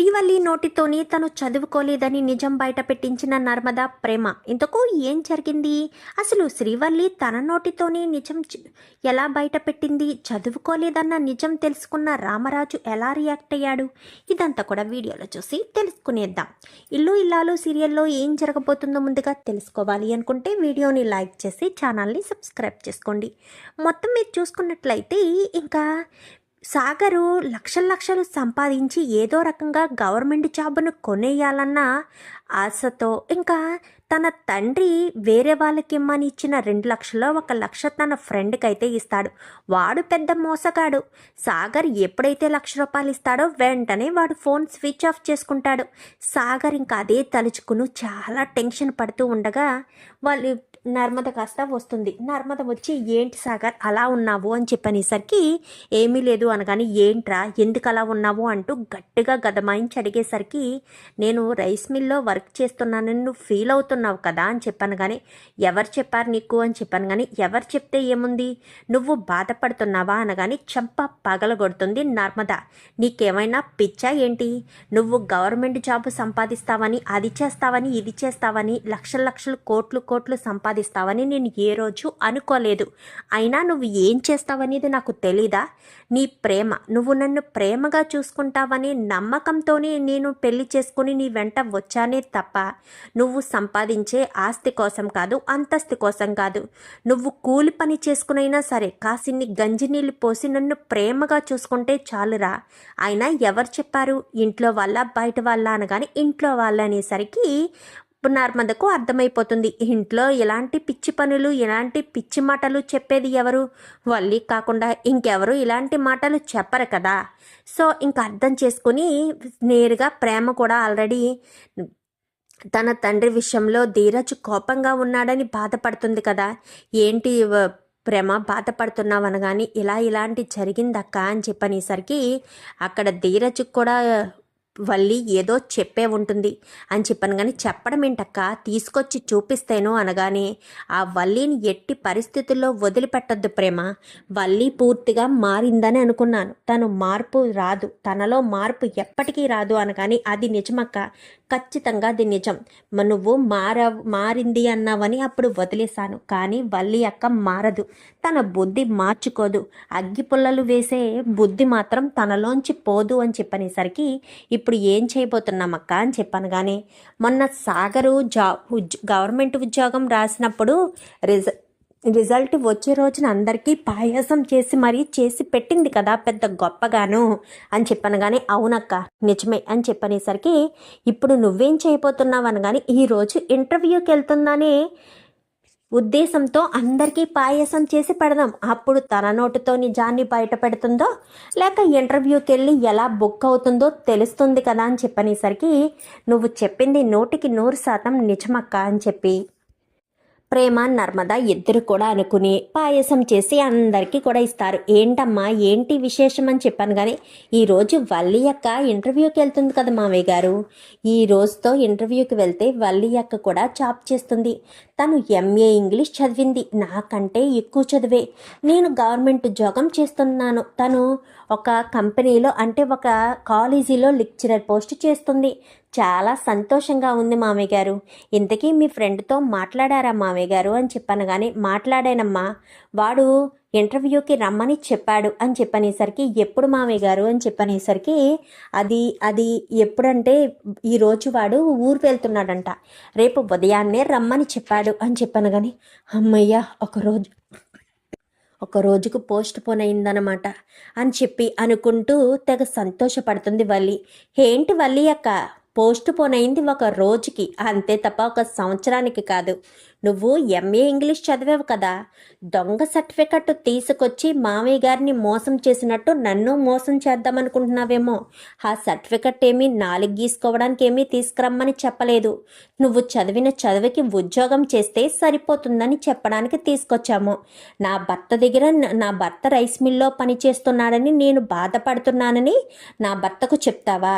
శ్రీవల్లి నోటితోని తను చదువుకోలేదని నిజం బయట పెట్టించిన నర్మద ప్రేమ. ఇంతకు ఏం జరిగింది? అసలు శ్రీవల్లి తన నోటితోని నిజం ఎలా బయట పెట్టింది? చదువుకోలేదన్న నిజం తెలుసుకున్న రామరాజు ఎలా రియాక్ట్ అయ్యాడు? ఇదంతా కూడా వీడియోలో చూసి తెలుసుకునేద్దాం. ఇల్లు ఇల్లాలు సీరియల్లో ఏం జరగబోతుందో ముందుగా తెలుసుకోవాలి అనుకుంటే వీడియోని లైక్ చేసి ఛానల్ని సబ్స్క్రైబ్ చేసుకోండి. మొత్తం మీరు చూసుకున్నట్లయితే ఇంకా సాగరు లక్షలు సంపాదించి ఏదో రకంగా గవర్నమెంట్ జాబ్ను కొనేయాలన్న ఆశతో ఇంకా తన తండ్రి వేరే వాళ్ళకి ఇమ్మని ఇచ్చిన 2 లక్షల్లో 1 లక్ష తన ఫ్రెండ్కి అయితే ఇస్తాడు. వాడు పెద్ద మోసగాడు. సాగర్ ఎప్పుడైతే ₹1,00,000 ఇస్తాడో వెంటనే వాడు ఫోన్ స్విచ్ ఆఫ్ చేసుకుంటాడు. సాగర్ ఇంకా అదే తలుచుకుని చాలా టెన్షన్ పడుతూ ఉండగా వాళ్ళు నర్మద కాస్త వస్తుంది. నర్మద వచ్చి ఏంటి సాగర్ అలా ఉన్నావు అని చెప్పనేసరికి ఏమీ లేదు అనగాని ఏంట్రా ఎందుకు అలా ఉన్నావు అంటూ గట్టిగా గదమాయించి అడిగేసరికి నేను రైస్ మిల్లో వర్క్ చేస్తున్నానని నువ్వు ఫీల్ అవుతున్నావు కదా అని చెప్పాను. కానీ ఎవరు చెప్పారు నీకు అని చెప్పాను. కానీ ఎవరు చెప్తే ఏముంది, నువ్వు బాధపడుతున్నావా అనగాని చంప పగలగొడుతుంది నర్మద. నీకేమైనా పిచ్చా ఏంటి? నువ్వు గవర్నమెంట్ జాబ్ సంపాదిస్తావని, అది చేస్తావని, ఇది చేస్తావని, లక్షలు కోట్లు సంపాదిస్తావని నేను ఏ రోజు అనుకోలేదు. అయినా నువ్వు ఏం చేస్తావనేది నాకు తెలీదా? నీ ప్రేమ, నువ్వు నన్ను ప్రేమగా చూసుకుంటావని నమ్మకంతోనే నేను పెళ్లి చేసుకుని నీ వెంట వచ్చానే తప్ప నువ్వు సంపాదించే ఆస్తి కోసం కాదు, అంతస్తు కోసం కాదు. నువ్వు కూలి పని చేసుకునైనా సరే కాసిన్ని గంజి నీళ్ళు పోసి నన్ను ప్రేమగా చూసుకుంటే చాలురా. అయినా ఎవరు చెప్పారు, ఇంట్లో వాళ్ళ బయట వాళ్ళ అనగాని ఇంట్లో వాళ్ళ అనేసరికి నర్మదకు అర్థమైపోతుంది. ఇంట్లో ఎలాంటి పిచ్చి పనులు, ఎలాంటి పిచ్చి మాటలు చెప్పేది ఎవరు? వల్లి కాకుండా ఇంకెవరు ఇలాంటి మాటలు చెప్పరు కదా. సో ఇంకా అర్థం చేసుకుని నేరుగా ప్రేమ కూడా ఆల్రెడీ తన తండ్రి విషయంలో ధీరజ్ కోపంగా ఉన్నాడని బాధపడుతుంది కదా. ఏంటి ప్రేమ బాధపడుతున్నావు అనగాని ఇలాంటి జరిగిందక్క అని చెప్పనేసరికి అక్కడ ధీరజ్ కూడా వల్లి ఏదో చెప్పే ఉంటుంది అని చెప్పాను. కానీ చెప్పడం ఏంటక్క, తీసుకొచ్చి చూపిస్తేనో అనగానే ఆ వల్లిని ఎట్టి పరిస్థితుల్లో వదిలిపెట్టద్దు ప్రేమ. వల్లి పూర్తిగా మారిందని అనుకున్నాను. తను మార్పు రాదు, తనలో మార్పు ఎప్పటికీ రాదు అనగాని అది నిజమక్క, ఖచ్చితంగా అది నిజం. నువ్వు మారింది అన్నావని అప్పుడు వదిలేశాను. కానీ వల్లి అక్క మారదు, తన బుద్ధి మార్చుకోదు. అగ్గి పుల్లలు వేసే బుద్ధి మాత్రం తనలోంచి పోదు అని చెప్పనేసరికి ఇప్పుడు ఏం చేయబోతున్నామక్క అని చెప్పాను. కానీ మొన్న సాగరు గవర్నమెంట్ ఉద్యోగం రాసినప్పుడు రిజల్ట్ వచ్చే రోజున అందరికీ పాయసం చేసి పెట్టింది కదా పెద్ద గొప్పగాను అని చెప్పాను. కానీ అవునక్క నిజమే అని చెప్పనేసరికి ఇప్పుడు నువ్వేం చేయబోతున్నావు అనగాని ఈరోజు ఇంటర్వ్యూకి వెళ్తుందనే ఉద్దేశంతో అందరికీ పాయసం చేసి పెడదాం. అప్పుడు తన నోటితో నిజాన్ని బయట పెడుతుందో లేక ఇంటర్వ్యూకి వెళ్ళి ఎలా బుక్ అవుతుందో తెలుస్తుంది కదా అని చెప్పనేసరికి నువ్వు చెప్పింది 100% నిజమక్క అని చెప్పి ప్రేమ నర్మద ఇద్దరు కూడా అనుకుని పాయసం చేసి అందరికీ కూడా ఇస్తారు. ఏంటమ్మా ఏంటి విశేషం అని చెప్పాను. కానీ ఈరోజు వల్లి అక్క ఇంటర్వ్యూకి వెళ్తుంది కదా మామయ్య గారు. ఈ రోజుతో ఇంటర్వ్యూకి వెళ్తే వల్లి అక్క కూడా జాబ్ చేస్తుంది. తను ఎంఏ ఇంగ్లీష్ చదివింది, నాకంటే ఎక్కువ చదివే. నేను గవర్నమెంట్ ఉద్యోగం చేస్తున్నాను, తను ఒక కంపెనీలో అంటే ఒక కాలేజీలో లెక్చరర్ పోస్ట్ చేస్తుంది. చాలా సంతోషంగా ఉంది మామయ్య గారు. ఇంతకీ మీ ఫ్రెండ్తో మాట్లాడారా మామయ్య గారు అని చెప్పాను. కానీ మాట్లాడానమ్మా, వాడు ఇంటర్వ్యూకి రమ్మని చెప్పాడు అని చెప్పనేసరికి ఎప్పుడు మామయ్య గారు అని చెప్పనేసరికి అది ఎప్పుడంటే ఈరోజు వాడు ఊరు వెళ్తున్నాడంట, రేపు ఉదయాన్నే రమ్మని చెప్పాడు అని చెప్పాను. కానీ అమ్మయ్య ఒక రోజుకు పోస్ట్ పోన్ అయిందనమాట అని చెప్పి అనుకుంటూ తెగ సంతోషపడుతుంది వల్లి. ఏంటి వల్లి అక్క, పోస్ట్ పోన్ అయింది ఒక రోజుకి అంతే తప్ప 1 సంవత్సరానికి కాదు. నువ్వు ఎంఏ ఇంగ్లీష్ చదివావు కదా, దొంగ సర్టిఫికెట్ తీసుకొచ్చి మామయ్య గారిని మోసం చేసినట్టు నన్ను మోసం చేద్దామనుకుంటున్నావేమో. ఆ సర్టిఫికెట్ ఏమీ 4 గీసుకోవడానికి ఏమీ తీసుకురమ్మని చెప్పలేదు. నువ్వు చదివిన చదువుకి ఉద్యోగం చేస్తే సరిపోతుందని చెప్పడానికి తీసుకొచ్చాము. నా భర్త రైస్ మిల్లో పనిచేస్తున్నాడని నేను బాధపడుతున్నానని నా భర్తకు చెప్తావా?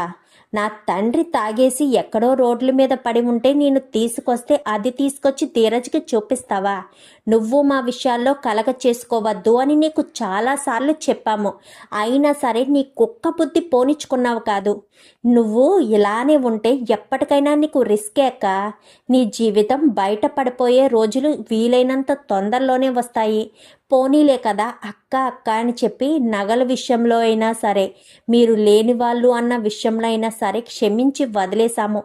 నా తండ్రి తాగేసి ఎక్కడో రోడ్ల మీద పడి ఉంటే నేను తీసుకొస్తే అది తీసుకొచ్చి ధీరజ్కి చూపిస్తావా? నువ్వు మా విషయాల్లో కలగ చేసుకోవద్దు అని నీకు చాలాసార్లు చెప్పాము. అయినా సరే నీ కుక్క బుద్ధి పోనిచ్చుకున్నావు కాదు. నువ్వు ఇలానే ఉంటే ఎప్పటికైనా నీకు రిస్కే అక్క. నీ జీవితం బయట పడిపోయే రోజులు వీలైనంత తొందరలోనే వస్తాయి. పోనీలే కదా అక్క అక్క అని చెప్పి నగల విషయంలో అయినా సరే, మీరు లేని వాళ్ళు అన్న విషయంలో అయినా సరే క్షమించి వదిలేశాము.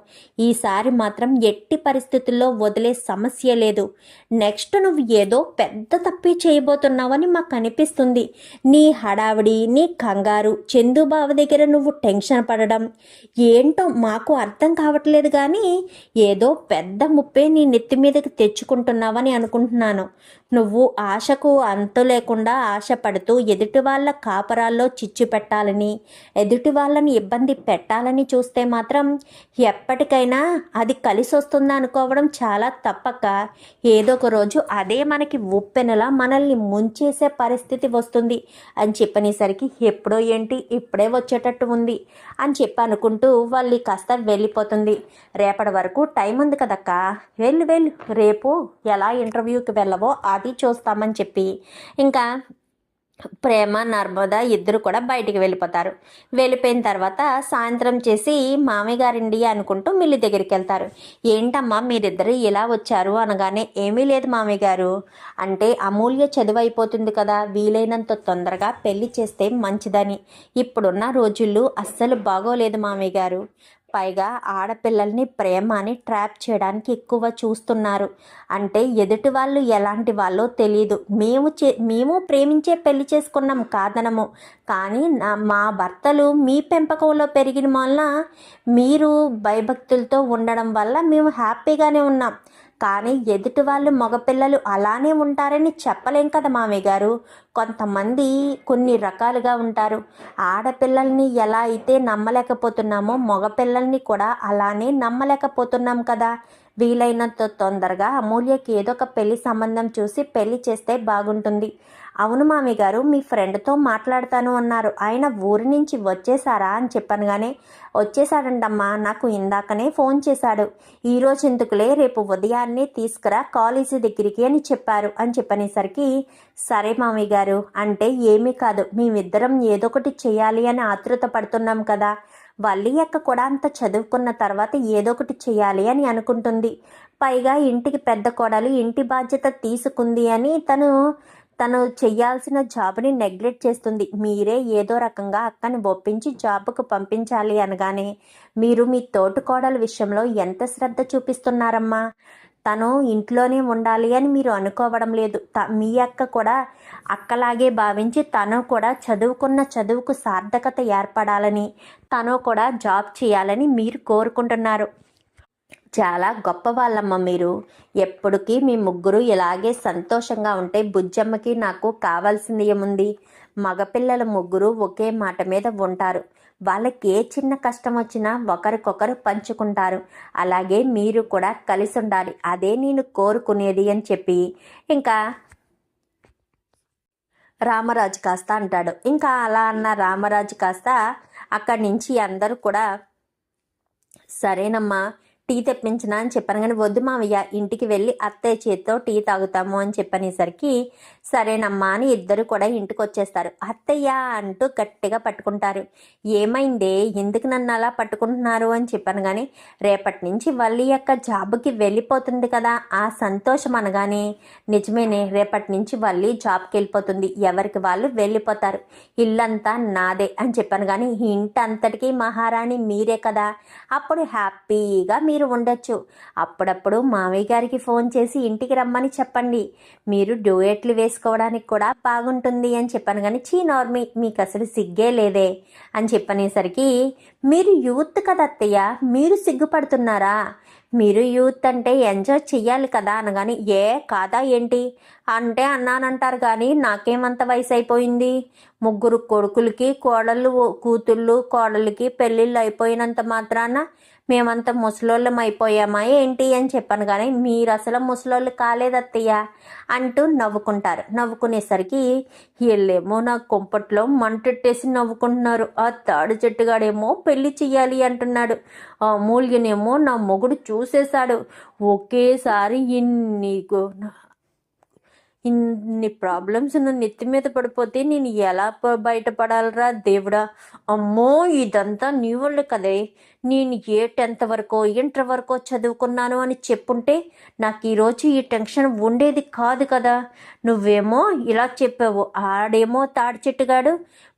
ఈసారి మాత్రం ఎట్టి పరిస్థితుల్లో వదిలే సమస్య లేదు. నెక్స్ట్ నువ్వు ఏదో పెద్ద తప్పి చేయబోతున్నావని మాకు అనిపిస్తుంది. నీ హడావిడి, నీ కంగారు, చందుబావ దగ్గర నువ్వు టెన్షన్ పడడం ఏంటో మాకు అర్థం కావట్లేదు. కానీ ఏదో పెద్ద ముప్పే నీ నెత్తి మీదకి తెచ్చుకుంటున్నావని అనుకుంటున్నాను. నువ్వు ఆశకు అంతు లేకుండా ఆశపడుతూ ఎదుటి వాళ్ళ కాపరాల్లో చిచ్చు పెట్టాలని, ఎదుటి వాళ్ళని ఇబ్బంది పెట్టాలని చూస్తే మాత్రం ఎప్పటికైనా అది కలిసి వస్తుందా అనుకోవడం చాలా తప్పక. ఏదో ఒక రోజు అదే మనకి ఉప్పెనలా మనల్ని ముంచేసే పరిస్థితి వస్తుంది అని చెప్పనేసరికి ఎప్పుడో ఏంటి ఇప్పుడే వచ్చేటట్టు ఉంది అని చెప్పి అనుకుంటూ వాళ్ళు కాస్త వెళ్ళిపోతుంది. రేపటి వరకు టైం ఉంది కదక్క, వెళ్ళు రేపు ఎలా ఇంటర్వ్యూకి వెళ్ళవో అది చూస్తామని చెప్పి ఇంకా ప్రేమ నర్మద ఇద్దరు కూడా బయటికి వెళ్ళిపోతారు. వెళ్ళిపోయిన తర్వాత సాయంత్రం చేసి మామయ్య గారిండి అనుకుంటూ మిల్లి దగ్గరికి వెళ్తారు. ఏంటమ్మా మీరిద్దరు ఇలా వచ్చారు అనగానే, ఏమీ లేదు మామయ్య గారు, అంటే అమూల్య చదువు అయిపోతుంది కదా, వీలైనంత తొందరగా పెళ్లి చేస్తే మంచిదని. ఇప్పుడున్న రోజుల్లో అస్సలు బాగోలేదు మామయ్య గారు. పైగా ఆడపిల్లల్ని ప్రేమ అని ట్రాప్ చేయడానికి ఎక్కువ చూస్తున్నారు. అంటే ఎదుటి వాళ్ళు ఎలాంటి వాళ్ళో తెలియదు. మేము ప్రేమించే పెళ్లి చేసుకున్నాం కాదనము, కానీ మా భర్తలు మీ పెంపకంలో పెరిగిన వల్ల మీరు భయభక్తులతో ఉండడం వల్ల మేము హ్యాపీగానే ఉన్నాం. కానీ ఎదుటి వాళ్ళు మగపిల్లలు అలానే ఉంటారని చెప్పలేం కదా మామయ్య గారు. కొంతమంది కొన్ని రకాలుగా ఉంటారు. ఆడపిల్లల్ని ఎలా అయితే నమ్మలేకపోతున్నామో మగపిల్లల్ని కూడా అలానే నమ్మలేకపోతున్నాం కదా. వీలైనంత తొందరగా అమూల్యకి ఏదో ఒక పెళ్లి సంబంధం చూసి పెళ్లి చేస్తే బాగుంటుంది. అవును మామయ్య గారు, మీ ఫ్రెండ్తో మాట్లాడతాను అన్నారు, ఆయన ఊరి నుంచి వచ్చేసారా అని చెప్పాను. కానీ వచ్చేసాడంటమ్మా, నాకు ఇందాకనే ఫోన్ చేశాడు. ఈరోజు ఎందుకులే, రేపు ఉదయాన్నే తీసుకురా కాలేజీ దగ్గరికి అని చెప్పారు అని చెప్పనేసరికి, సరే మామయ్య గారు, అంటే ఏమీ కాదు, మేమిద్దరం ఏదో ఒకటి చేయాలి అని ఆతృత పడుతున్నాం కదా. వల్లి అక్క కూడా అంత చదువుకున్న తర్వాత ఏదో ఒకటి చేయాలి అని అనుకుంటుంది. పైగా ఇంటికి పెద్ద కోడలు ఇంటి బాధ్యత తీసుకుంది అని తను చెయ్యాల్సిన జాబ్ని నెగ్లెక్ట్ చేస్తుంది. మీరే ఏదో రకంగా అక్కని ఒప్పించి జాబ్కు పంపించాలి అనగానే, మీరు మీ తోటి కోడల విషయంలో ఎంత శ్రద్ధ చూపిస్తున్నారమ్మా. తను ఇంట్లోనే ఉండాలి అని మీరు అనుకోవడం లేదు. మీ అక్క కూడా అక్కలాగే భావించి తను కూడా చదువుకున్న చదువుకు సార్థకత ఏర్పడాలని, తను కూడా జాబ్ చేయాలని మీరు కోరుకుంటున్నారు. చాలా గొప్ప వాళ్ళమ్మ మీరు. ఎప్పటికీ మీ ముగ్గురు ఇలాగే సంతోషంగా ఉంటే బుజ్జమ్మకి నాకు కావాల్సింది ఏముంది. మగపిల్లల ముగ్గురు ఒకే మాట మీద ఉంటారు. వాళ్ళకి ఏ చిన్న కష్టం వచ్చినా ఒకరికొకరు పంచుకుంటారు. అలాగే మీరు కూడా కలిసి ఉండాలి, అదే నేను కోరుకునేది అని చెప్పి ఇంకా రామరాజు కాస్త అంటాడు. ఇంకా అలా అన్న రామరాజు కాస్త అక్కడి నుంచి అందరూ కూడా సరేనమ్మా టీ తెప్పించినా అని చెప్పాను. కానీ వద్దు మావయ్య, ఇంటికి వెళ్ళి అత్తయ్య చేతితో టీ తాగుతాము అని చెప్పనేసరికి సరేనమ్మా అని ఇద్దరు కూడా ఇంటికి వచ్చేస్తారు. అత్తయ్య అంటూ గట్టిగా పట్టుకుంటారు. ఏమైందే, ఎందుకు నన్ను అలా పట్టుకుంటున్నారు అని చెప్పాను. కానీ రేపటి నుంచి వల్లి యొక్క జాబ్కి వెళ్ళిపోతుంది కదా, ఆ సంతోషం అనగానే, నిజమేనే, రేపటి నుంచి వల్లి జాబ్కి వెళ్ళిపోతుంది, ఎవరికి వాళ్ళు వెళ్ళిపోతారు, ఇల్లంతా నాదే అని చెప్పాను. కానీ ఇంటి అంతటికీ మహారాణి మీరే కదా, అప్పుడు హ్యాపీగా మీరు ఉండొచ్చు. అప్పుడప్పుడు మామయ్య గారికి ఫోన్ చేసి ఇంటికి రమ్మని చెప్పండి, మీరు డ్యూయెట్లు వేసుకోవడానికి కూడా బాగుంటుంది అని చెప్పాను. కానీ నార్మీ, మీకు అసలు సిగ్గే లేదే అని చెప్పనేసరికి, మీరు యూత్ కదా అత్తయ్య, మీరు సిగ్గుపడుతున్నారా, మీరు యూత్ అంటే ఎంజాయ్ చెయ్యాలి కదా అనగాని ఏ కాదా ఏంటి అంటే అన్నానంటారు కానీ నాకేమంత వయసు అయిపోయింది. 3 కొడుకులకి కూతుళ్ళు కోడళ్ళకి పెళ్ళిళ్ళు అయిపోయినంత మాత్రాన మేమంతా ముసలోళ్ళం అయిపోయామా ఏంటి అని చెప్పాను. కానీ మీరు అసలు ముసలోళ్ళు కాలేదత్తయ్య అంటూ నవ్వుకుంటారు. నవ్వుకునేసరికి వీళ్ళేమో నా కుంపట్లో మంటెట్టేసి నవ్వుకుంటున్నారు. ఆ తాడు చెట్టుగాడేమో పెళ్లి చెయ్యాలి అంటున్నాడు. ఆ అమూల్యనేమో నా మొగుడు చూసేశాడు. ఒకేసారి ఇన్ని ప్రాబ్లమ్స్ నా నెత్తి మీద పడిపోతే నేను ఎలా బయటపడాలరా దేవుడా. అమ్మో ఇదంతా నీ వల్లే కదే. నేను ఏ 10th వరకో ఇంటర్ వరకో చదువుకున్నాను అని చెప్పుంటే నాకు ఈరోజు ఈ టెన్షన్ ఉండేది కాదు కదా. నువ్వేమో ఇలా చెప్పావు. ఆడేమో తాడి చెట్టుగాడు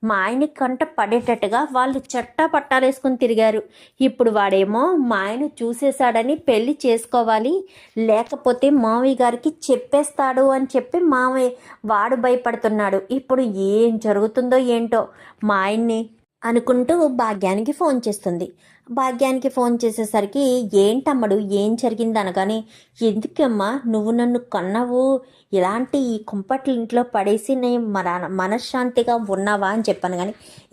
మా ఆయన కంట పడేటట్టుగా వాళ్ళు చట్టా పట్టాలేసుకుని తిరిగారు. ఇప్పుడు వాడేమో మా ఆయన చూసేశాడని పెళ్లి చేసుకోవాలి, లేకపోతే మావయ్య గారికి చెప్పేస్తాడు అని చెప్పి వాడు భయపడుతున్నాడు. ఇప్పుడు ఏం జరుగుతుందో ఏంటో మా ఆయన్ని అనుకుంటూ భాగ్యానికి ఫోన్ చేస్తుంది. భాగ్యానికి ఫోన్ చేసేసరికి ఏంటమ్మడు ఏం జరిగింది అనగానే, ఎందుకమ్మా నువ్వు నన్ను కన్నావు, ఇలాంటి ఈ కుంపట్ల ఇంట్లో పడేసి నేను మనశ్శాంతిగా ఉన్నావా అని చెప్పాను. కానీ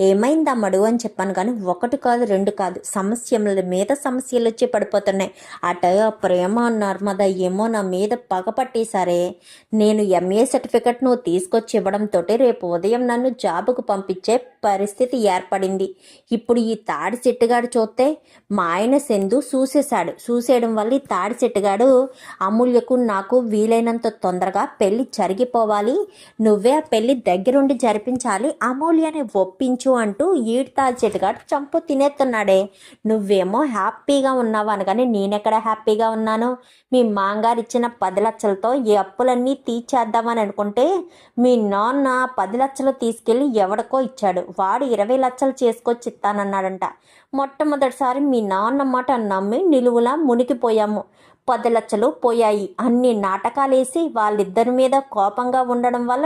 ఏమైందమ్మడు అని చెప్పాను. కానీ 1 కాదు 2 కాదు, సమస్యల మీద సమస్యలు వచ్చి పడిపోతున్నాయి. అట ప్రేమ నర్మద ఏమో నా మీద పగపట్టేశారే. నేను MA సర్టిఫికెట్ నువ్వు తీసుకొచ్చి ఇవ్వడంతో రేపు ఉదయం నన్ను జాబుకు పంపించే పరిస్థితి ఏర్పడింది. ఇప్పుడు ఈ తాడి చెట్టుగాడు చూస్తే మా ఆయన సెందు చూసేయడం వల్ల ఈ తాడి చెట్టుగాడు అమూల్యకు నాకు వీలైనంత తొందరగా పెళ్లి జరిగిపోవాలి, నువ్వే ఆ పెళ్లి దగ్గరుండి జరిపించాలి, అమూల్యని ఒప్పించు అంటూ ఈడు తాడి చెట్టుగాడు చంపు తినేస్తున్నాడే. నువ్వేమో హ్యాపీగా ఉన్నావు అనగానే నేనెక్కడ హ్యాపీగా ఉన్నాను. మీ మాంగారు ఇచ్చిన 10 లక్షలతో ఈ అప్పులన్నీ తీర్చేద్దామని అనుకుంటే మీ నాన్న 10 లక్షలు తీసుకెళ్ళి ఎవడికో ఇచ్చాడు. వాడు 20 లక్షలు చేసుకొచ్చి ఇస్తానన్నాడంట. మొట్టమొదటిసారి మీ నాన్న మాట నమ్మి నిలువులా మునిగిపోయాము. 10 లక్షలు పోయాయి. అన్ని నాటకాలేసి వాళ్ళిద్దరి మీద కోపంగా ఉండడం వల్ల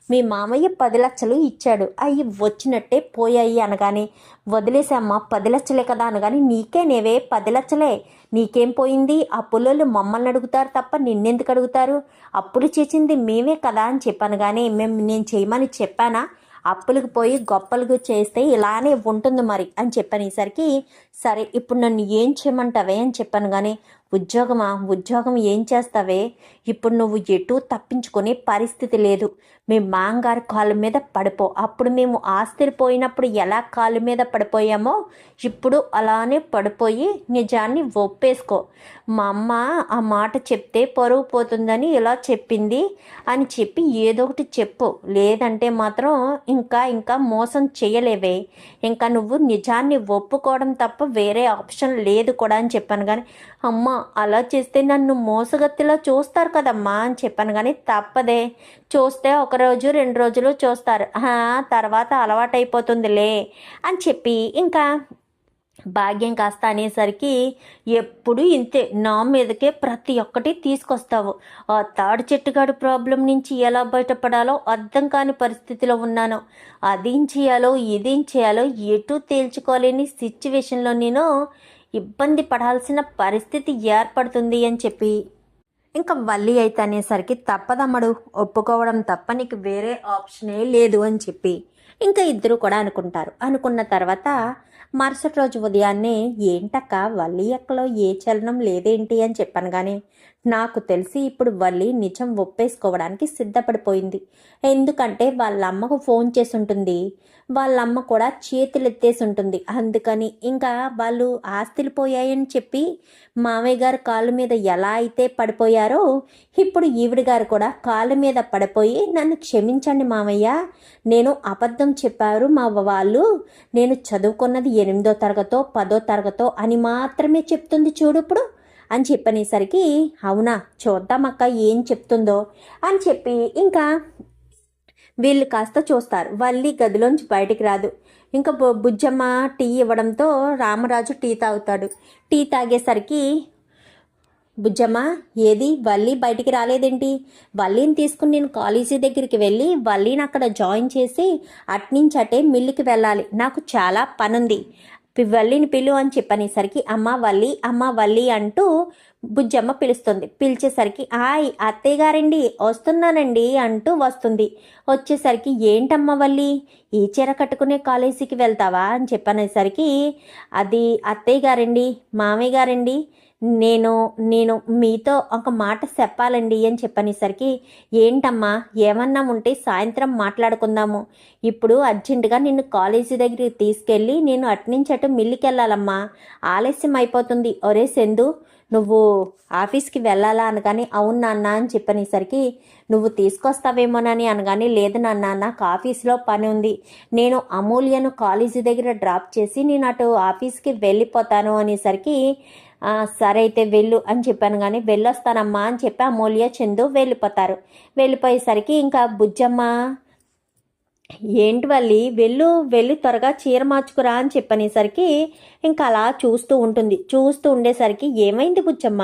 మీ మామయ్య 10 లక్షలు ఇచ్చాడు. అవి వచ్చినట్టే పోయాయి అనగానే వదిలేసామ్మా, 10 లక్షలే కదా అనగాని నీకేనేవే 10 లక్షలే, నీకేం పోయింది? ఆ పుల్లలు మమ్మల్ని అడుగుతారు తప్ప నిన్నెందుకు అడుగుతారు? అప్పులు చేసింది మేమే కదా అని చెప్పాను. కానీ నేను చేయమని చెప్పానా? అప్పులకు పోయి గొప్పలకు చేస్తే ఇలానే ఉంటుంది మరి అని చెప్పనేసరికి సరే ఇప్పుడు నన్ను ఏం చేయమంటావే అని చెప్పాను. కానీ ఉద్యోగం ఏం చేస్తావే? ఇప్పుడు నువ్వు ఎటూ తప్పించుకునే పరిస్థితి లేదు. మీ మాంగారు కాళ్ళ మీద పడిపో. అప్పుడు మేము ఆస్తులు పోయినప్పుడు ఎలా కాళ్ళ మీద పడిపోయామో ఇప్పుడు అలానే పడిపోయి నిజాన్ని ఒప్పేసుకో. మా అమ్మ ఆ మాట చెప్తే పరువు పోతుందని ఇలా చెప్పింది అని చెప్పి ఏదో ఒకటి చెప్పు, లేదంటే మాత్రం ఇంకా మోసం చేయలేవే. ఇంకా నువ్వు నిజాన్ని ఒప్పుకోవడం తప్ప వేరే ఆప్షన్ లేదు కూడా అని చెప్పాను. కానీ అమ్మ అలా చేస్తే నన్ను మోసగత్తిలా చూస్తారు కదమ్మా అని చెప్పాను. కానీ తప్పదే, చూస్తే 1 రోజు 2 రోజులు చూస్తారు, తర్వాత అలవాటైపోతుందిలే అని చెప్పి ఇంకా భాగ్యం కాస్త అనేసరికి ఎప్పుడు ఇంతే, నా మీదకే ప్రతి ఒక్కటి తీసుకొస్తావు. ఆ తాడి చెట్టుగాడు ప్రాబ్లం నుంచి ఎలా బయటపడాలో అర్థం కాని పరిస్థితిలో ఉన్నాను. అదేం చేయాలో ఇదేం చేయాలో ఎటు తేల్చుకోలేని సిచ్యువేషన్లో నేను ఇబ్బంది పడాల్సిన పరిస్థితి ఏర్పడుతుంది అని చెప్పి ఇంకా వల్లి అయితే అనేసరికి తప్పదమ్మడు, ఒప్పుకోవడం తప్ప నీకు వేరే ఆప్షనే లేదు అని చెప్పి ఇంకా ఇద్దరు కూడా అనుకున్న తర్వాత మరుసటి రోజు ఉదయాన్నే ఏంటక్క వల్లి ఎక్కలో ఏ చలనం లేదేంటి అని చెప్పాను. కానీ నాకు తెలిసి ఇప్పుడు వల్లి నిజం ఒప్పేసుకోవడానికి సిద్ధపడిపోయింది. ఎందుకంటే వాళ్ళ అమ్మకు ఫోన్ చేసి ఉంటుంది, వాళ్ళమ్మ కూడా చేతులు ఎత్తేసి ఉంటుంది. అందుకని ఇంకా వాళ్ళు ఆస్తులు పోయాయని చెప్పి మామయ్య గారు కాళ్ళ మీద ఎలా అయితే పడిపోయారో ఇప్పుడు ఈవిడ గారు కూడా కాళ్ళ మీద పడిపోయి నన్ను క్షమించండి మామయ్య, నేను అబద్ధం చెప్పారు మా వాళ్ళు, నేను చదువుకున్నది 8వ తరగతో 10వ తరగతో అని మాత్రమే చెప్తుంది చూడు ఇప్పుడు అని చెప్పనేసరికి అవునా చూద్దామక్క ఏం చెప్తుందో అని చెప్పి ఇంకా వీళ్ళు కాస్త చూస్తారు. వల్లి గదిలోంచి బయటికి రాదు. ఇంకా బుజ్జమ్మ టీ ఇవ్వడంతో రామరాజు టీ తాగుతాడు. టీ తాగేసరికి బుజ్జమ్మ ఏది వల్లి బయటికి రాలేదేంటి? వల్లిని తీసుకుని నేను కాలేజీ దగ్గరికి వెళ్ళి వల్లిని అక్కడ జాయిన్ చేసి అట్నుంచి అటే మిల్లుకి వెళ్ళాలి, నాకు చాలా పనుంది, వల్లిని పిలు అని చెప్పనేసరికి అమ్మ వల్లి అంటూ బుజ్జమ్మ పిలుస్తుంది. పిలిచేసరికి అత్తయ్య గారండి వస్తున్నానండి అంటూ వస్తుంది. వచ్చేసరికి ఏంటమ్మ వల్లి ఈ చీర కట్టుకునే కాలేజీకి వెళ్తావా అని చెప్పనేసరికి అది అత్తయ్య గారండి మామయ్య గారండి నేను నేను మీతో ఒక మాట చెప్పాలండి అని చెప్పనేసరికి ఏంటమ్మా ఏమన్నా ఉంటే సాయంత్రం మాట్లాడుకుందాము, ఇప్పుడు అర్జెంటుగా నిన్ను కాలేజీ దగ్గరికి తీసుకెళ్ళి నేను అటునుంచి అటు మిల్లికి వెళ్ళాలమ్మా, ఆలస్యం అయిపోతుంది. ఒరే సెందు నువ్వు ఆఫీస్కి వెళ్ళాలా అనగానే అవును నాన్న అని చెప్పనేసరికి నువ్వు తీసుకొస్తావేమోనని అనగానే లేదు నాన్న నాకు ఆఫీస్లో పని ఉంది, నేను అమూల్యను కాలేజీ దగ్గర డ్రాప్ చేసి నేను అటు ఆఫీస్కి వెళ్ళిపోతాను అనేసరికి సరే అయితే వెళ్ళు అని చెప్పాను. కానీ వెళ్ళొస్తానమ్మా అని చెప్పి అమూల్య చందు వెళ్ళిపోయేసరికి ఇంకా బుజ్జమ్మ ఏంటి వల్లి వెళ్ళి త్వరగా చీర మార్చుకురా అని చెప్పనేసరికి ఇంకా అలా చూస్తూ ఉండేసరికి ఏమైంది బుజ్జమ్మ,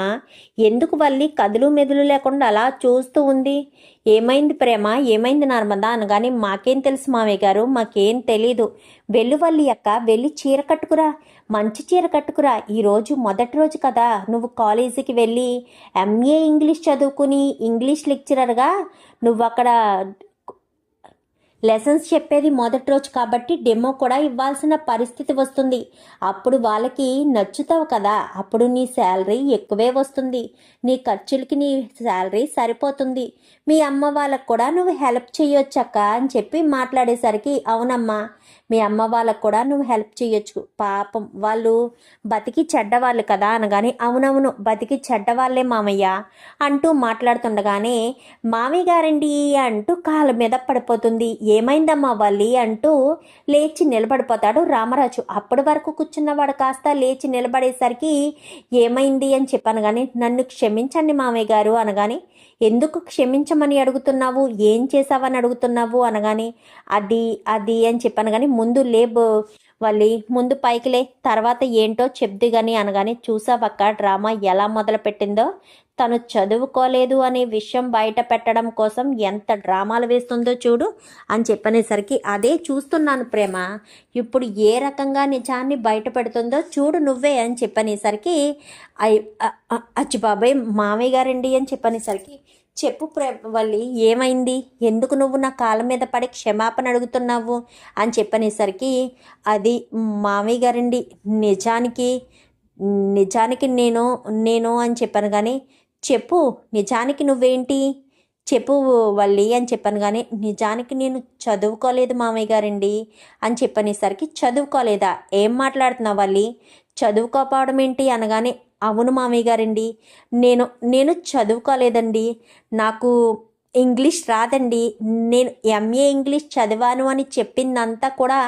ఎందుకు వల్లి కదులు మెదులు లేకుండా అలా చూస్తూ ఉంది, ఏమైంది ప్రేమ, ఏమైంది నర్మదా అనగానే మాకేం తెలుసు మామయ్య గారు, మాకేం తెలీదు, వెళ్ళు వల్లి అక్క వెళ్ళి చీర కట్టుకురా, మంచి చీర కట్టుకురా, ఈరోజు మొదటి రోజు కదా నువ్వు కాలేజీకి వెళ్ళి ఎంఏ ఇంగ్లీష్ చదువుకుని ఇంగ్లీష్ లెక్చరర్గా నువ్వు అక్కడ లెసన్స్ చెప్పేది మొదటి రోజు కాబట్టి డెమో కూడా ఇవ్వాల్సిన పరిస్థితి వస్తుంది. అప్పుడు వాళ్ళకి నచ్చుతావు కదా, అప్పుడు నీ శాలరీ ఎక్కువే వస్తుంది, నీ ఖర్చులకి నీ శాలరీ సరిపోతుంది, మీ అమ్మ వాళ్ళకు కూడా నువ్వు హెల్ప్ చేయొచ్చక్క అని చెప్పి మాట్లాడేసరికి అవునమ్మా మీ అమ్మ వాళ్ళకు కూడా నువ్వు హెల్ప్ చేయొచ్చు, పాపం వాళ్ళు బతికి చెడ్డవాళ్ళు కదా అనగానే అవునవును బతికి చెడ్డవాళ్ళే మామయ్య అంటూ మాట్లాడుతుండగానే మామయ్య గారండి అంటూ కాళ్ళ మీద పడిపోతుంది. ఏమైందమ్మా వల్లి అంటూ లేచి నిలబడిపోతాడు రామరాజు. అప్పటి వరకు కూర్చున్నవాడు కాస్త లేచి నిలబడేసరికి ఏమైంది అని చెప్పాను. కానీ నన్ను క్షమించండి మామయ్య గారు అనగానే ఎందుకు క్షమించమని అడుగుతున్నావు, ఏం చేసావని అడుగుతున్నావు అనగానే అది అని చెప్పాను. కానీ ముందు లేబు వాళ్ళి ముందు పైకిలే తర్వాత ఏంటో చెప్ది కానీ అనగానే చూసావక్క డ్రామా ఎలా మొదలుపెట్టిందో, తను చదువుకోలేదు అనే విషయం బయట పెట్టడం కోసం ఎంత డ్రామాలు వేస్తుందో చూడు అని చెప్పనేసరికి అదే చూస్తున్నాను ప్రేమ, ఇప్పుడు ఏ రకంగా నిజాన్ని బయట పెడుతుందో చూడు నువ్వే అని చెప్పనేసరికి అచ్చి బాబాయ్ మామయ్య గారండి అని చెప్పనేసరికి చెప్పు వల్లి ఏమైంది, ఎందుకు నువ్వు నా కాళ్ళ మీద పడి క్షమాపణ అడుగుతున్నావు అని చెప్పనేసరికి అది మామయ్య గారండి నిజానికి నేను అని చెప్పాను. కానీ చెప్పు నిజానికి నువ్వేంటి చెప్పు వల్లి అని చెప్పాను. కానీ నిజానికి నేను చదువుకోలేదు మామయ్య గారండి అని చెప్పనేసరికి చదువుకోలేదా, ఏం మాట్లాడుతున్నావు వల్లి, చదువుకోపోవడం ఏంటి అనగానే అవును మామయ్య గారండి నేను చదువుకోలేదండి, నాకు ఇంగ్లీష్ రాదండి, నేను ఎంఏ ఇంగ్లీష్ చదివాను అని చెప్పిందంతా కూడా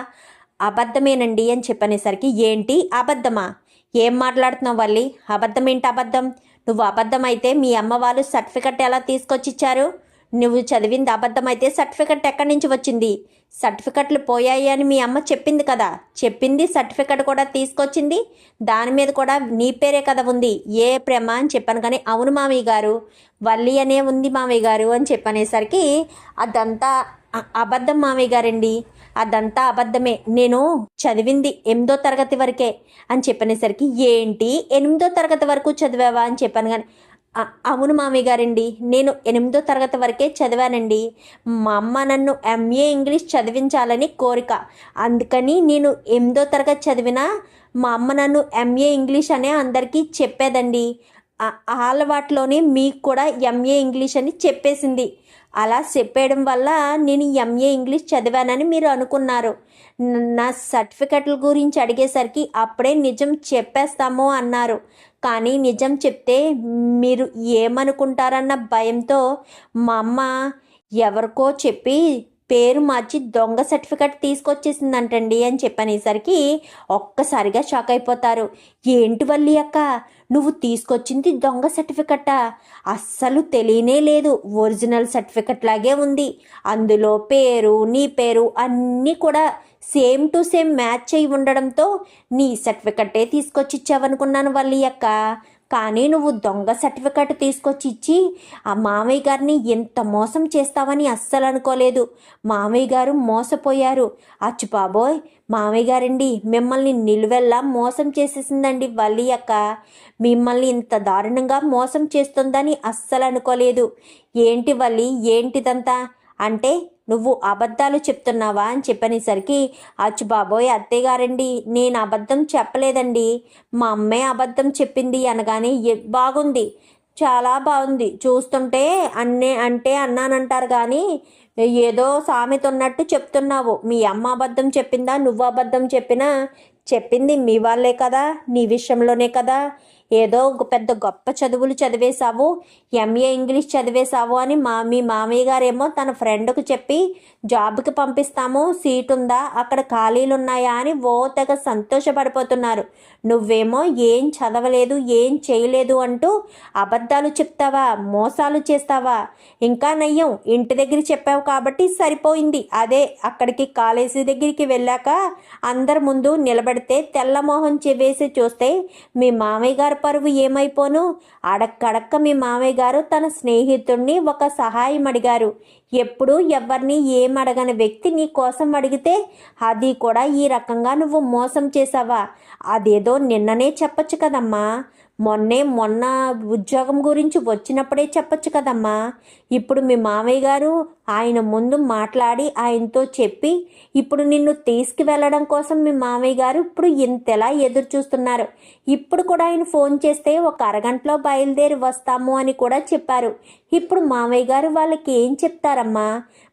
అబద్ధమేనండి అని చెప్పనేసరికి ఏంటి అబద్ధమా, ఏం మాట్లాడుతున్నావు వల్లి, అబద్ధం ఏంటి అబద్ధం, నువ్వు అబద్ధమైతే మీ అమ్మ వాళ్ళు సర్టిఫికెట్ ఎలా తీసుకొచ్చిచ్చారు, నువ్వు చదివింది అబద్ధమైతే సర్టిఫికెట్ ఎక్కడి నుంచి వచ్చింది, సర్టిఫికెట్లు పోయాయి అని మీ అమ్మ చెప్పింది కదా, చెప్పింది సర్టిఫికెట్ కూడా తీసుకొచ్చింది, దాని మీద కూడా నీ పేరే కదా ఉంది, ఏ ప్రేమ అని చెప్పాను. కానీ అవును మామయ్య గారు వల్లి అనే ఉంది మామయ్య గారు అని చెప్పనేసరికి అదంతా అబద్ధం మామయ్య గారండి, అదంతా అబద్ధమే, నేను చదివింది 8వ తరగతి వరకే అని చెప్పనేసరికి ఏంటి 8వ తరగతి వరకు చదివావా అని చెప్పాను. కానీ అవును మామయ్య గారండి నేను 8వ తరగతి వరకే చదివానండి, మా అమ్మ నన్ను ఎంఏ ఇంగ్లీష్ చదివించాలని కోరిక, అందుకని నేను 8వ తరగతి చదివినా మా అమ్మ నన్ను ఎంఏ ఇంగ్లీష్ అనే అందరికీ చెప్పేదండి, అలవాట్లోనే మీకు కూడా ఎంఏ ఇంగ్లీష్ అని చెప్పేసింది, అలా చెప్పేయడం వల్ల నేను ఎంఏ ఇంగ్లీష్ చదివానని మీరు అనుకున్నారు, నా సర్టిఫికెట్ల గురించి అడిగేసరికి అప్పుడే నిజం చెప్పేస్తామో అన్నారు, కానీ నిజం చెప్తే మీరు ఏమనుకుంటారన్న భయంతో మా అమ్మ ఎవరికో చెప్పి పేరు మార్చి దొంగ సర్టిఫికెట్ తీసుకొచ్చేసిందంటండి అని చెప్పనేసరికి ఒక్కసారిగా షాక్ అయిపోతారు. ఏంటి వల్లి అక్క నువ్వు తీసుకొచ్చింది దొంగ సర్టిఫికెటా, అస్సలు తెలియనే లేదు, ఒరిజినల్ సర్టిఫికెట్ లాగే ఉంది, అందులో పేరు నీ పేరు అన్నీ కూడా సేమ్ టు సేమ్ మ్యాచ్ అయి ఉండడంతో నీ సర్టిఫికెటే తీసుకొచ్చి ఇచ్చావనుకున్నాను వల్లి అక్క, కానీ నువ్వు దొంగ సర్టిఫికెట్ తీసుకొచ్చి ఇచ్చి ఆ మామయ్య గారిని ఎంత మోసం చేస్తావని అస్సలు అనుకోలేదు. మామయ్య గారు మోసపోయారు. అచ్చు బాబోయ్, మామయ్య గారండి మిమ్మల్ని నిలువెల్లా మోసం చేసేసిందండి వల్లి అక్క. మిమ్మల్ని ఇంత దారుణంగా మోసం చేస్తుందని అస్సలు అనుకోలేదు. ఏంటి వల్లి, ఏంటిదంతా అంటే నువ్వు అబద్ధాలు చెప్తున్నావా అని చెప్పనేసరికి, అచ్చు బాబోయ్ అత్తయ్య గారండి, నేను అబద్ధం చెప్పలేదండి, మా అమ్మే అబద్ధం చెప్పింది అనగానే బాగుంది, చాలా బాగుంది, చూస్తుంటే అన్నానంటారు కానీ ఏదో సామెత ఉన్నట్టు చెప్తున్నావు. మీ అమ్మ అబద్ధం చెప్పిందా, నువ్వు అబద్ధం చెప్పినా చెప్పింది మీ వాళ్ళే కదా, నీ విషయంలోనే కదా. ఏదో పెద్ద గొప్ప చదువులు చదివేశావు, ఎంఏ ఇంగ్లీష్ చదివేశావు అని మీ మామయ్య గారేమో తన ఫ్రెండ్కు చెప్పి జాబ్కి పంపిస్తాము, సీట్ ఉందా, అక్కడ ఖాళీలు ఉన్నాయా అని ఓ తెగ సంతోషపడిపోతున్నారు. నువ్వేమో ఏం చదవలేదు, ఏం చేయలేదు అంటూ అబద్ధాలు చెప్తావా, మోసాలు చేస్తావా? ఇంకా నయ్యం, ఇంటి దగ్గర చెప్పావు కాబట్టి సరిపోయింది. అదే అక్కడికి కాలేజీ దగ్గరికి వెళ్ళాక అందరి ముందు నిలబడితే తెల్లమోహం వేసి చూస్తే మీ మామయ్య గారు పరువు ఏమైపోను? అడక్కడక్క మీ మామయ్య గారు తన స్నేహితుడిని ఒక సహాయం అడిగారు. ఎప్పుడు ఎవరిని ఏం అడగని వ్యక్తి నీ కోసం అడిగితే అది కూడా ఈ రకంగా నువ్వు మోసం చేసావా? అదేదో నిన్ననే చెప్పొచ్చు కదమ్మా, మొన్న ఉద్యోగం గురించి వచ్చినప్పుడే చెప్పొచ్చు కదమ్మా. ఇప్పుడు మీ మామయ్య గారు ఆయన ముందు మాట్లాడి ఆయనతో చెప్పి ఇప్పుడు నిన్ను తీసుకువెళ్ళడం కోసం మీ మామయ్య గారు ఇప్పుడు ఇంతలా ఎదురు చూస్తున్నారు. ఇప్పుడు కూడా ఆయన ఫోన్ చేస్తే ఒక అరగంటలో బయలుదేరి వస్తాము అని కూడా చెప్పారు. ఇప్పుడు మామయ్య గారు వాళ్ళకి ఏం చెప్తారమ్మా?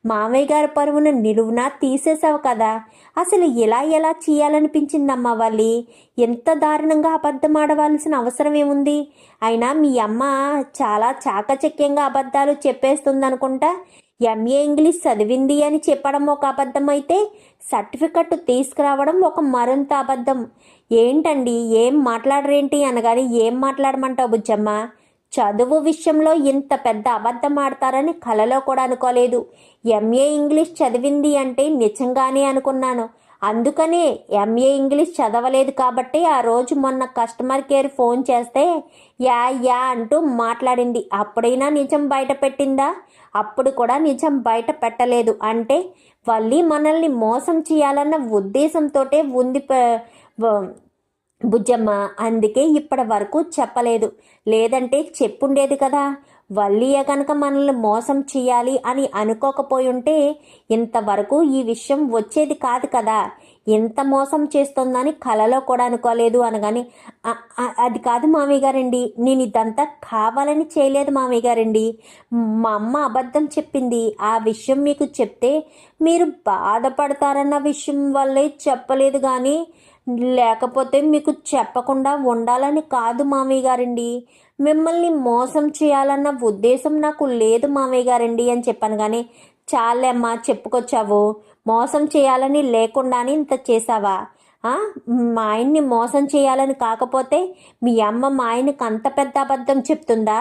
మామయ్య గారి పరువును నిలువునా తీసేసావు కదా. అసలు ఎలా చేయాలనిపించిందమ్మా వాళ్ళి? ఎంత దారుణంగా అబద్ధం ఆడవలసిన అవసరం ఏముంది? అయినా మీ అమ్మ చాలా చాకచక్యంగా అబద్ధాలు చెప్పేస్తుందనుకుంటా. ఎంఏ ఇంగ్లీష్ చదివింది అని చెప్పడం ఒక అబద్ధం అయితే సర్టిఫికెట్ తీసుకురావడం ఒక మరింత అబద్ధం. ఏంటండి, ఏం మాట్లాడరేంటి అనగానే ఏం మాట్లాడమంటావు బుజ్జమ్మ? చదువు విషయంలో ఇంత పెద్ద అబద్ధం ఆడతారని కలలో కూడా అనుకోలేదు. ఎంఏ ఇంగ్లీష్ చదివింది అంటే నిజంగానే అనుకున్నాను. అందుకనే ఎంఏ ఇంగ్లీష్ చదవలేదు కాబట్టి ఆ రోజు మొన్న కస్టమర్ కేర్ ఫోన్ చేస్తే యా అంటూ మాట్లాడింది. అప్పుడైనా నిజం బయట పెట్టిందా? అప్పుడు కూడా నిజం బయట పెట్టలేదు. అంటే వాళ్ళీ మనల్ని మోసం చేయాలన్న ఉద్దేశంతోటే ఉంది బుజ్జమ్మ. అందుకే ఇప్పటి వరకు చెప్పలేదు, లేదంటే చెప్పుండేది కదా. వల్లియ కనుక మనల్ని మోసం చేయాలి అని అనుకోకపోయి ఉంటే ఇంతవరకు ఈ విషయం వచ్చేది కాదు కదా. ఎంత మోసం చేస్తుందని కలలో కూడా అనుకోలేదు అనగాని, అది కాదు మామయ్య గారండి, నేను ఇదంతా కావాలని చేయలేదు మామయ్య గారండి. మా అమ్మ అబద్ధం చెప్పింది. ఆ విషయం మీకు చెప్తే మీరు బాధపడతారన్న విషయం వల్లే చెప్పలేదు కానీ లేకపోతే మీకు చెప్పకుండా ఉండాలని కాదు మామయ్య గారండి. మిమ్మల్ని మోసం చేయాలన్న ఉద్దేశం నాకు లేదు మామయ్య గారండి అని చెప్పాను. కానీ చాలేమ్మా చెప్పుకొచ్చావు, మోసం చేయాలని లేకుండానే ఇంత చేసావా? మా ఆయన్ని మోసం చేయాలని కాకపోతే మీ అమ్మ మా ఆయనకు అంత పెద్ద అబద్ధం చెప్తుందా?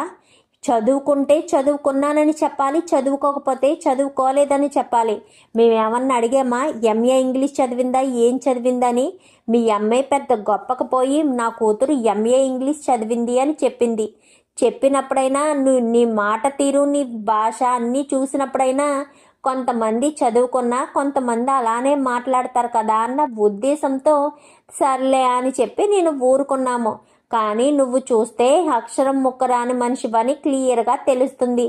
చదువుకుంటే చదువుకున్నానని చెప్పాలి, చదువుకోకపోతే చదువుకోలేదని చెప్పాలి. మేమేమన్నా అడిగామా ఎంఏ ఇంగ్లీష్ చదివిందా, ఏం చదివిందని? మీ అమ్మాయి పెద్ద గొప్పకపోయి నా కూతురు ఎంఏ ఇంగ్లీష్ చదివింది అని చెప్పింది. చెప్పినప్పుడైనా నీ మాట తీరు, నీ భాష అన్నీ చూసినప్పుడైనా కొంతమంది చదువుకున్నా కొంతమంది అలానే మాట్లాడతారు కదా అన్న ఉద్దేశంతో సర్లే అని చెప్పి నేను ఊరుకున్నాము. కానీ నువ్వు చూస్తే అక్షరం ముక్కరాని మనిషివని క్లియర్గా తెలుస్తుంది.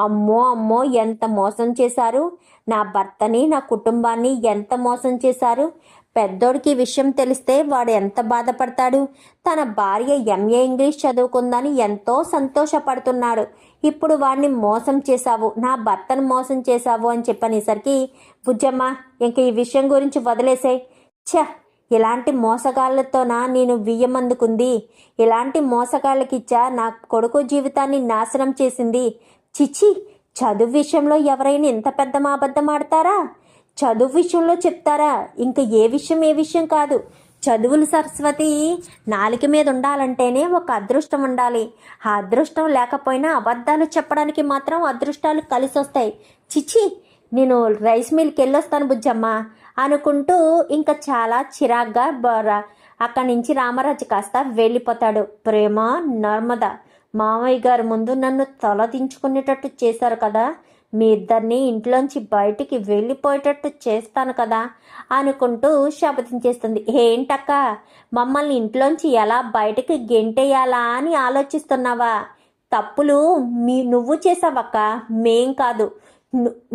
అమ్మో ఎంత మోసం చేశారు, నా భర్తని నా కుటుంబాన్ని ఎంత మోసం చేశారు. పెద్దోడికి విషయం తెలిస్తే వాడు ఎంత బాధపడతాడు. తన భార్య ఎంఏ ఇంగ్లీష్ చదువుకుందని ఎంతో సంతోషపడుతున్నాడు. ఇప్పుడు వాడిని మోసం చేశావు, నా భర్తను మోసం చేశావు అని చెప్పనేసరికి బుజ్జమ్మ ఇంక ఈ విషయం గురించి వదిలేసే. ఇలాంటి మోసగాళ్లతోనా నేను వియ్యమందుకుంది? ఇలాంటి మోసగాళ్ళకిచ్చా నా కొడుకు జీవితాన్ని నాశనం చేసింది. చిచ్చి, చదువు విషయంలో ఎవరైనా ఇంత పెద్ద అబద్ధం ఆడతారా? చదువు విషయంలో చెప్తారా? ఇంకా ఏ విషయం కాదు. చదువులు సరస్వతి నాలుక మీద ఉండాలంటేనే ఒక అదృష్టం ఉండాలి. ఆ అదృష్టం లేకపోయినా అబద్ధాలు చెప్పడానికి మాత్రం అదృష్టాలు కలిసి వస్తాయి. చిచ్చి, నేను రైస్ మిల్కి వెళ్ళొస్తాను బుజ్జమ్మ అనుకుంటూ ఇంకా చాలా చిరాగ్గా అక్కడి నుంచి రామరాజు కాస్త వెళ్ళిపోతాడు. ప్రేమ, నర్మద మామయ్య గారి ముందు నన్ను తలదించుకునేటట్టు చేశారు కదా, మీ ఇద్దరిని ఇంట్లోంచి బయటికి వెళ్ళిపోయేటట్టు చేస్తాను కదా అనుకుంటూ శపథించేస్తుంది. ఏంటక్క, మమ్మల్ని ఇంట్లోంచి ఎలా బయటికి గెంటేయాలా అని ఆలోచిస్తున్నావా? తప్పులు నువ్వు చేసావక్క, మేం కాదు.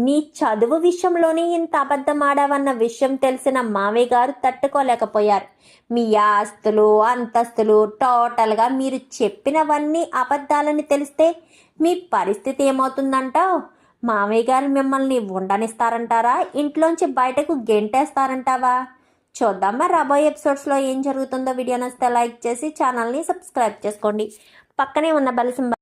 నీ చదువు విషయంలోనే ఇంత అబద్ధం ఆడావన్న విషయం తెలిసిన మావయ్య గారు తట్టుకోలేకపోయారు. మీ ఆస్తులు అంతస్తులు టోటల్గా మీరు చెప్పినవన్నీ అబద్ధాలని తెలిస్తే మీ పరిస్థితి ఏమవుతుందంటావు? మావయ్య గారు మిమ్మల్ని ఉండనిస్తారంటారా, ఇంట్లోంచి బయటకు గెంటేస్తారంటావా? చూద్దాం మరి రాబోయే ఎపిసోడ్స్లో ఏం జరుగుతుందో. వీడియో నచ్చితే లైక్ చేసి ఛానల్ని సబ్స్క్రైబ్ చేసుకోండి. పక్కనే ఉన్న బెల్ సింబల్